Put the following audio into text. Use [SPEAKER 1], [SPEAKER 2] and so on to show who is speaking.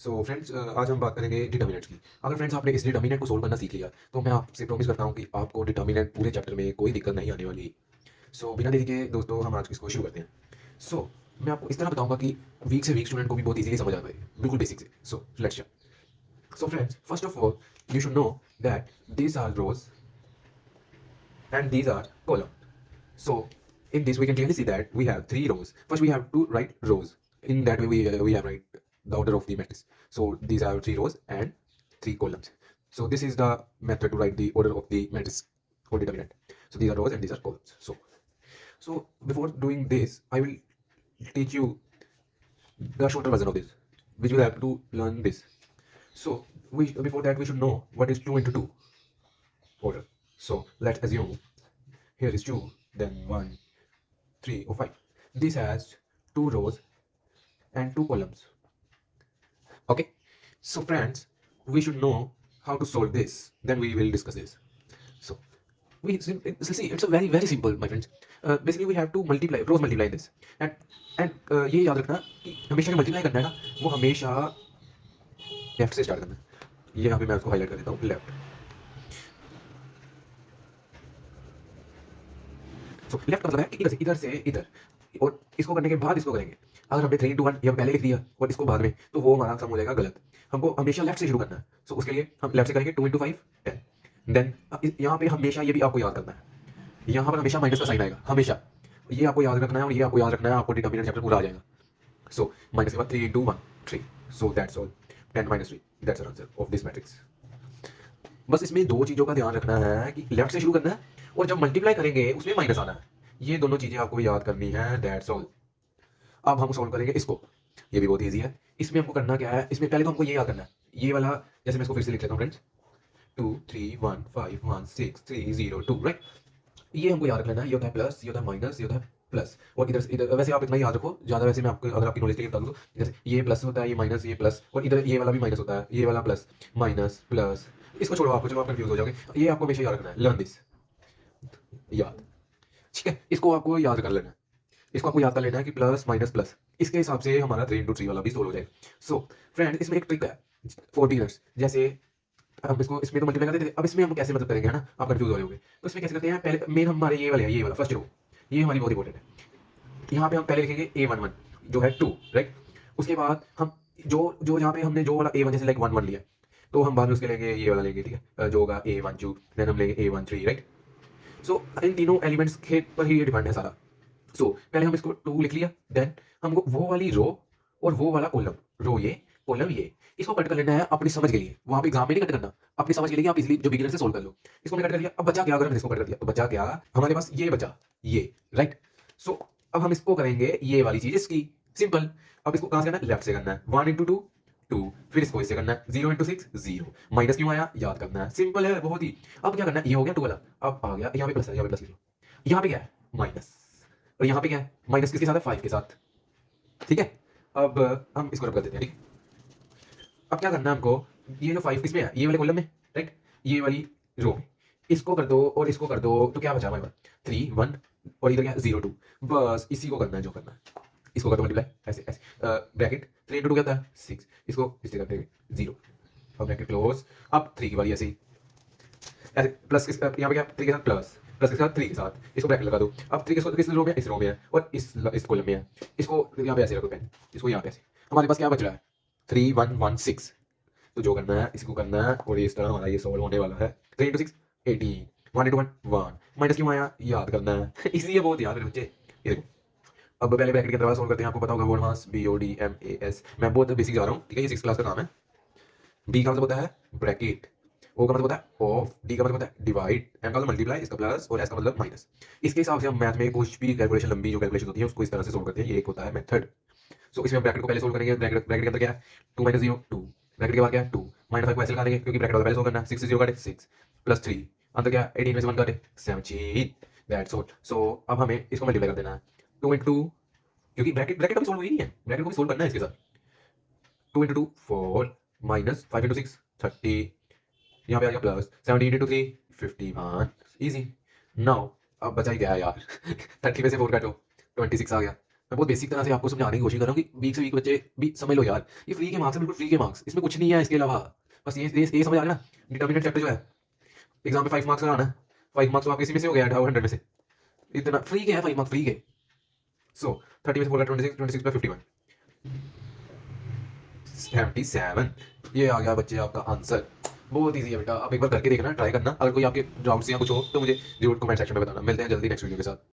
[SPEAKER 1] So friends आज हम बात करेंगे डिटर्मिनेंट्स की। अगर फ्रेंड्स आपने इस डिटर्मिनेंट को सोल्व करना सीख लिया तो मैं आपसे प्रॉमिस करता हूँ कि आपको डिटर्मिनेंट पूरे चैप्टर में कोई दिक्कत नहीं आने वाली। सो बिना देरी के दोस्तों हम आज इसको शुरू करते हैं। सो मैं आपको इस तरह बताऊंगा कि वीक से वीक स्टूडेंट को भी बहुत इजीली समझ आ जाए, बिल्कुल बेसिक से। So let's start. So friends first of all you should know that these are rose and these are column. So in this we can clearly see that we have three rows. First we have to write rows. In that way we have write the order of the matrix. So these are three rows and three columns. So this is the method to write the order of the matrix or determinant. So these are rows and these are columns. So before doing this, I will teach you the shorter version of this, which will have to learn this. So we before that we should know what is 2 into 2 order. So let's assume here is 2, then 1, 3 or 5. This has 2 rows and 2 columns. Okay. So friends, we should know how to solve this. Then we will discuss this. So see it's a very simple, my friends. Basically we have to multiply this. And ये याद रखना कि हमेशा जो multiply करना है ना वो हमेशा लेफ्ट से स्टार्ट करना है। ये यहाँ पे मैं उसको हाईलाइट कर देता हूँ, लेफ्ट। सो लेफ्ट का मतलब है कि इधर से इधर, और इसको करने के बाद इसको करेंगे। अगर हमने 3 into 1 ये हम पहले लिख दिया और इसको बाद में, तो वो हमारा सम हो जाएगा गलत। हमको हमेशा लेफ्ट से शुरू करना है। सो उसके लिए हम लेफ्ट से करेंगे 2 into 5 10। देन यहाँ पे हमेशा ये भी आपको याद करना है, यहाँ पर हमेशा माइनस का साइन आएगा हमेशा। ये आपको याद रखना है और ये आपको याद रखना है, आपको डिटर्मिनेंट चैप्टर पूरा आ जाएगा। सो माइनस के बाद 3 into 1 3। So that's all, 10 minus 3, that's answer of this matrix. बस इसमें दो चीजों का ध्यान रखना है कि लेफ्ट से शुरू करना है और जब मल्टीप्लाई करेंगे उसमें माइनस आना है। ये दोनों चीजें आपको याद करनी है, दैट्स ऑल। अब हम सॉल्व करेंगे इसको। ये भी बहुत ईजी है। इसमें हमको करना क्या है, इसमें पहले तो हमको ये याद करना है, ये वाला जैसे मैं इसको फिर से लिख लेता हूँ फ्रेंड्स, 2 3 1 5 1 6 3 0 2, राइट। ये हमको याद रख लेना है, ये होता है प्लस, ये होता है माइनस, ये होता है प्लस। और इधर इधर वैसे आप इतना ही याद रखो ज्यादा, वैसे मैं आपको अगर आपकी नॉलेज के लिए बता दूँ तो जैसे ये प्लस होता है, ये माइनस, ये प्लस, और इधर ये वाला भी माइनस होता है, ये वाला प्लस माइनस प्लस। इसको छोड़ो, आपको चलो आप कंफ्यूज हो जाओगे। ये आपको हमेशा याद रखना है, लर्न दिस, याद। ठीक है, इसको आपको याद कर लेना है। इसको आपको याद कर लेना है कि प्लस माइनस प्लस, इसके हिसाब से हमारा 3 into 3 वाला भी सोल्व हो जाएगा। सो फ्रेंड इसमें एक ट्रिक है फॉर बिगिनर्स। जैसे हम इसको इसमें तो मल्टीप्लाई करते थे, अब इसमें हम कैसे मतलब करेंगे, है ना, आप कंफ्यूज हो रहे होंगे। तो इसमें कैसे करते हैं, पहले मेन हमारे ये वाले है, ये वाला फर्स्ट रो, ये हमारी बहुत इंपॉर्टेंट है। यहाँ पे हम पहले लिखेंगे a11 जो है 2, राइट। उसके बाद हम जो यहाँ पे हमने जो वाला a1 जैसे लाइक 1 1 लिया, तो हम बाद में उसके लेंगे ये वाला लेंगे, ठीक है, जो होगा a12, देन हम लेंगे a13, राइट। सो इन तीनों एलिमेंट्स के पर ही ये डिपेंड है सारा। सो पहले हम इसको 2 लिख लिया, देन हमको वो वाली रो और वो वाला कॉलम, रो ये कॉलम ये, इसको कट कर लेना है अपनी समझ के लिए। वहां पे एग्जाम में नहीं कट करना, अपनी समझ के लिए आप इजीली जो बिगिनर से सोल्व कर लो। इसको मैंने कट कर लिया। अब बचा क्या, अगर हमने इसको कट कर दिया तो बचा क्या, हमारे पास ये बचा, ये, राइट। सो अब हम इसको करेंगे ये वाली चीज इसकी, सिंपल। अब इसको कहां से करना है, लेफ्ट से करना है। 1 into 2 2, फिर इसको इससे करना है 0 into 6 0। माइनस क्यों आया, याद करना है, सिंपल है बहुत ही। अब क्या करना है, ये हो गया 2 वाला, अब आ गया यहाँ पे प्लस है, यहाँ पे प्लस लिख लो। यहाँ पे क्या है, माइनस, और यहाँ पे क्या है, माइनस किसके साथ है, 5 के साथ, ठीक है। अब हम इसको रब कर देते हैं, ठीक है। अब क्या करना है हमको, ये जो 5 किसमें है, ये वाले कॉलम में, राइट, ये वाली रो में। इसको कर दो और इसको कर दो, तो क्या बचा हमारे पास 3 1, और इधर क्या 0 2। बस इसी को करना है जो करना है। इसको कर दो मल्टीप्लाई, ऐसे ऐसे ब्रैकेट 3 into 2 क्या होता है 6, इसको इससे कर देंगे 0, अब ब्रैकेट क्लोज। अब 3 की बारी ऐसे ही, ऐसे प्लस यहाँ पे क्या 3 के साथ प्लस, प्लस के साथ 3 के साथ, इसको ब्रैकेट लगा दो। अब 3 किस रो में है, इस रो में है, और इस कॉलम में है। इसको यहाँ पे ऐसे रखो पेन, इसको यहाँ पे ऐसे। हमारे पास क्या बच रहा है 3 1 1 6। तो जो करना है इसको करना है, और इस तरह हमारा ये सॉल्व होने वाला है। 3 into 6 18, 1 into 1 1, माइनस क्यों आया, याद करना है इसलिए बहुत याद है बच्चे। ये देखो, अब पहले ब्रैकेट के अंदर वाला सॉल्व करते हैं। आपको पता होगा बोर्डमास BODMAS, मैं बहुत बेसिक जा रहा हूँ, ठीक है, ये 6th क्लास का काम है। बी का मतलब होता है ब्रैकेट, ओ का मतलब होता है ऑफ, डी का मतलब होता है डिवाइड, एम का मतलब मल्टीप्लाई, इसका प्लस, और एस का मतलब माइनस। इसके हिसाब से हम मैथ में कुछ भी कैलकुलेशन, लंबी जो कैलकुलेशन होती है उसको इस तरह से सोल्व करते हैं। ये एक होता है मेथड। सो इसमें हम ब्रैकेट को पहले सोल्व करेंगे। ब्रैकेट के अंदर क्या है, 2 minus 0 2, ब्रैकेट के बाद क्या है 2, माइनस 5 को ऐसे लगा देंगे क्योंकि ब्रैकेट वाला पहले सोल्व करना है। 6 से 0 काटे 6, प्लस 3, अंदर क्या है 18 में से 1 काटे 17, दैट्स ऑल। सो अब हमें इसको मल्टीप्लाई कर देना है 2 into 2, क्योंकि ब्रैकेट ब्रैकेट अभी सोल्व हुई नहीं है, ब्रैकेट को भी सोल्व करना है इसके साथ। 2 into 2 4, माइनस 5 into 6 30, यहाँ पे आ गया प्लस 17 into 3 51, इजी। नाउ अब बचा ही क्या है यार 30 में से 4 काटो 26 आ गया, मैं बहुत बेसिक तरह से आपको समझाने की कोशिश कर रहा हूँ कि वीक से वीक बच्चे भी समझ लो यार, ये फ्री के मार्क्स है, बिल्कुल फ्री के मार्क्स, इसमें कुछ नहीं है इसके अलावा। बस ये समझ आ गया ना। डिटर्मिनेंट चैप्टर जो है एग्जाम में 5 मार्क्स का आना है, 5 मार्क्स तो आपके इसी में से हो गया 100 में से, इतना फ्री के है 5 मार्क्स फ्री के। सो 30 में से 4 26, 26 पे 51, 77, ये आ गया बच्चे आपका आंसर। बहुत ईजी है बेटा, आप एक बार करके देखना, ट्राई करना। अगर कोई आपके डाउट्स या कुछ हो तो मुझे जरूर कमेंट सेक्शन में बताना। मिलते हैं जल्दी नेक्स्ट वीडियो के साथ।